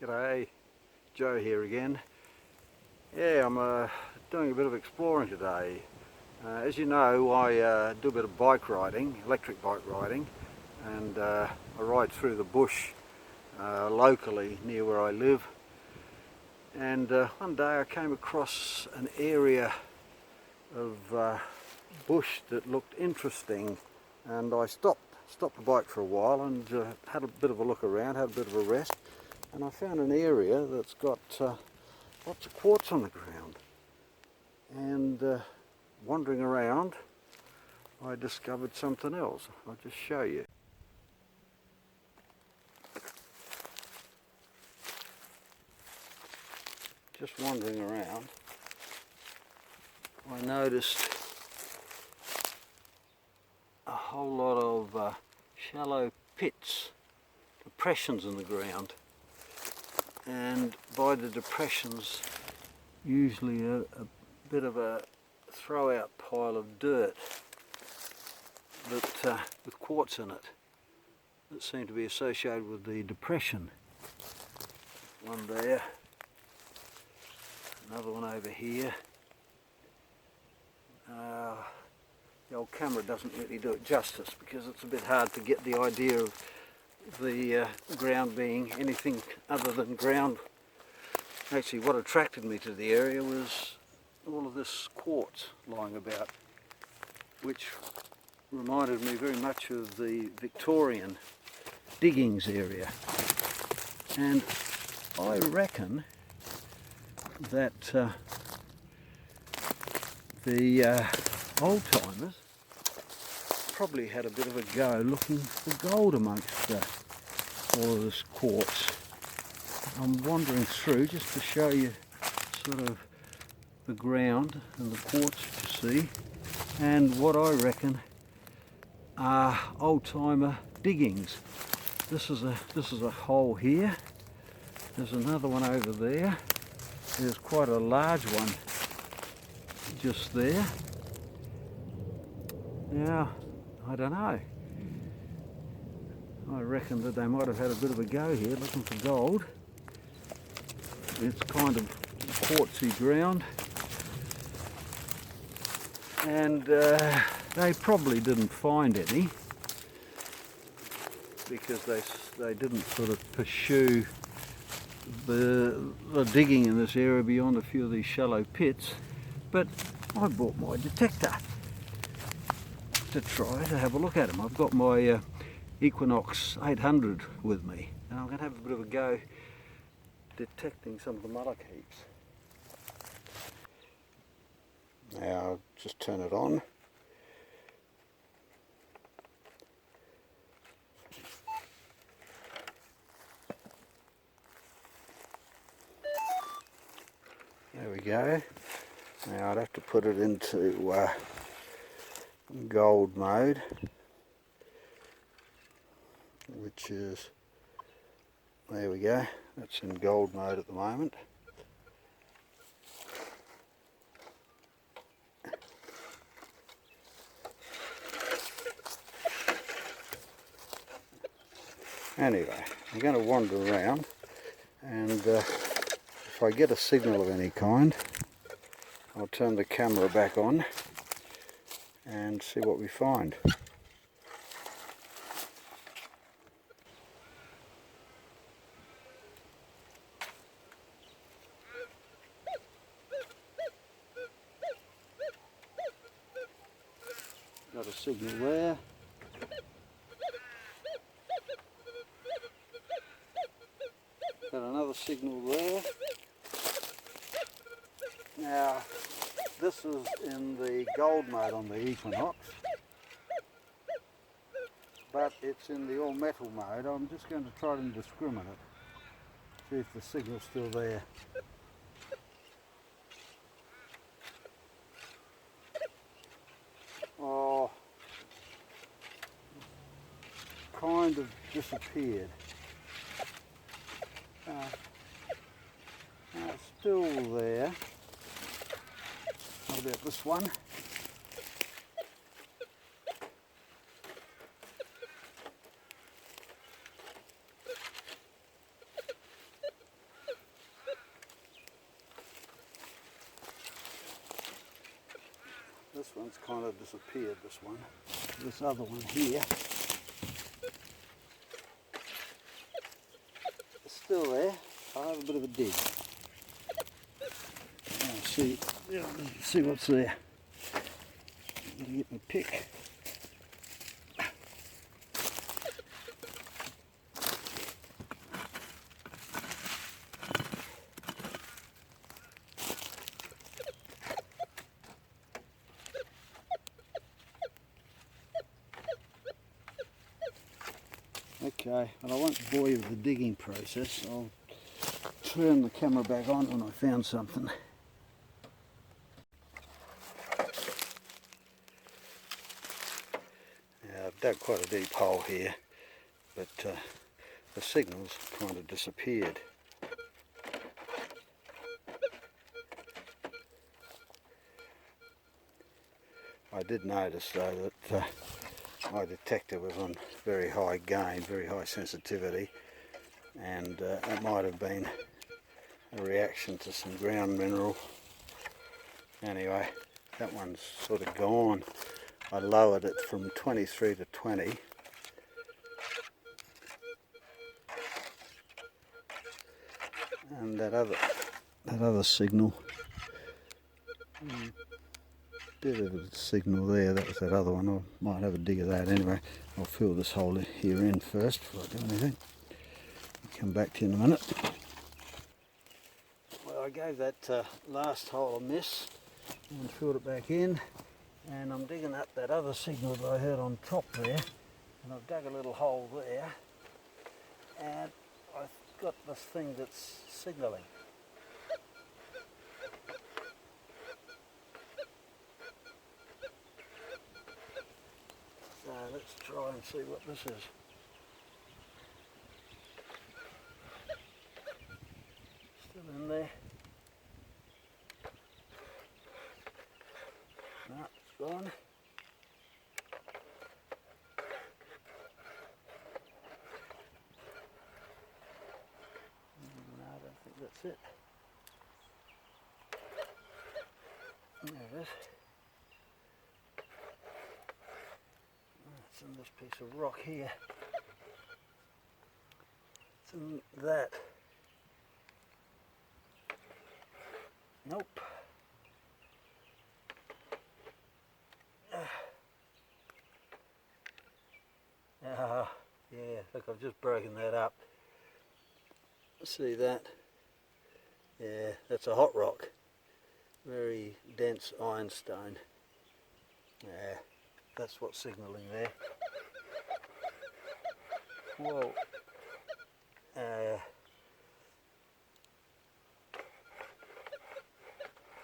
G'day, Joe here again. Yeah, I'm doing a bit of exploring today. As you know, I do a bit of bike riding, electric bike riding, and I ride through the bush locally near where I live. And one day I came across an area of bush that looked interesting, and I stopped the bike for a while and had a bit of a look around, had a bit of a rest, and I found an area that's got lots of quartz on the ground. And wandering around, I discovered something else. I'll just show you. Just wandering around, I noticed a whole lot of shallow pits, depressions in the ground, and by the depressions usually a bit of a throw out pile of dirt that with quartz in it that seemed to be associated with the depression. One there, another one over here. The old camera doesn't really do it justice because it's a bit hard to get the idea of the ground being anything other than ground. Actually, what attracted me to the area was all of this quartz lying about, which reminded me very much of the Victorian diggings area. And I reckon that the old-timers probably had a bit of a go looking for gold amongst all of this quartz. I'm wandering through just to show you sort of the ground and the quartz you see, and what I reckon are old-timer diggings. This is a hole here. There's another one over there. There's quite a large one just there. Now, I don't know. I reckon that they might have had a bit of a go here looking for gold. It's kind of quartzy ground, and they probably didn't find any because they didn't sort of pursue the digging in this area beyond a few of these shallow pits. But I bought my detector to try to have a look at them. I've got my Equinox 800 with me, and I'm going to have a bit of a go detecting some of the mullock heaps. Now I'll just turn it on. There we go. Now I'd have to put it into gold mode, which is, there we go, that's in gold mode at the moment. Anyway, I'm going to wander around, and if I get a signal of any kind, I'll turn the camera back on and see what we find. Got a signal there. Got another signal there. Now, this is in the gold mode on the Equinox, but it's in the all metal mode. I'm just going to try and discriminate, see if the signal's still there. Oh, kind of disappeared. It's still there. What about this one? one's kind of disappeared, this one. This other one here is still there. I'll have a bit of a dig. I'll see what's there. I'm going to get my pick. Okay, but I won't bore you with the digging process. I'll turn the camera back on when I found something. Yeah, I've dug quite a deep hole here, but the signal's kind of disappeared. I did notice though that my detector was on very high gain, very high sensitivity, and it might have been a reaction to some ground mineral. Anyway, that one's sort of gone. I lowered it from 23 to 20. And that other signal, bit of a signal there, that was that other one. I might have a dig of that anyway. I'll fill this hole here in first before I do anything. I'll come back to you in a minute. Well, I gave that last hole a miss and filled it back in, and I'm digging up that other signal that I heard on top there, and I've dug a little hole there, and I've got this thing that's signalling. So let's try and see what this is. Still in there. No, it's gone. No, I don't think that's it. There it is. It's in this piece of rock here. It's in that. Nope. Yeah, look, I've just broken that up. See that? Yeah, that's a hot rock. Very dense ironstone. Yeah, that's what's signalling there. Whoa.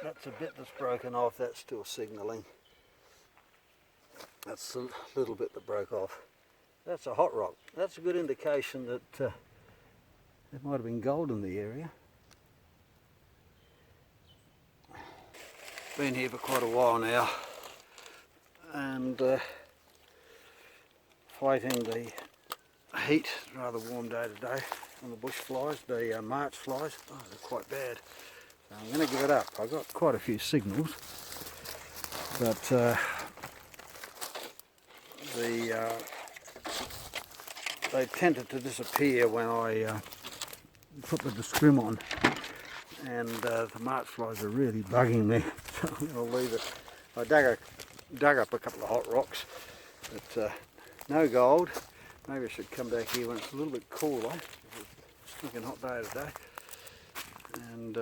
That's a bit that's broken off, that's still signalling. That's a little bit that broke off. That's a hot rock. That's a good indication that there might have been gold in the area. Been here for quite a while now, and fighting the heat. Rather warm day today on the bush flies, the March flies. Oh, they're quite bad. So I'm going to give it up. I got quite a few signals, but they tended to disappear when I put the discrim on, and the March flies are really bugging me, so I'll leave it. I dug up a couple of hot rocks, but no gold. Maybe I should come back here when it's a little bit cooler. It's a stinking hot day today, and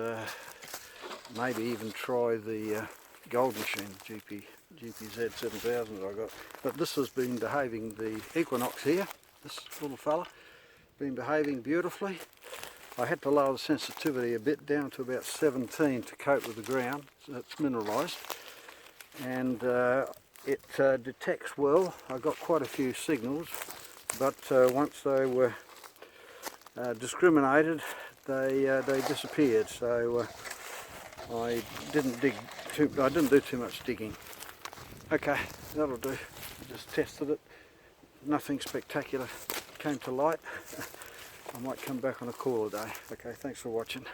maybe even try the gold machine, GPZ 7000 that I got. But this has been behaving, the Equinox here, this little fella, been behaving beautifully. I had to lower the sensitivity a bit down to about 17 to cope with the ground, so it's mineralised, and it detects well. I got quite a few signals, but once they were discriminated, they disappeared. So I didn't do too much digging. Okay, that'll do. I just tested it. Nothing spectacular came to light. I might come back on a cooler day. Okay, thanks for watching.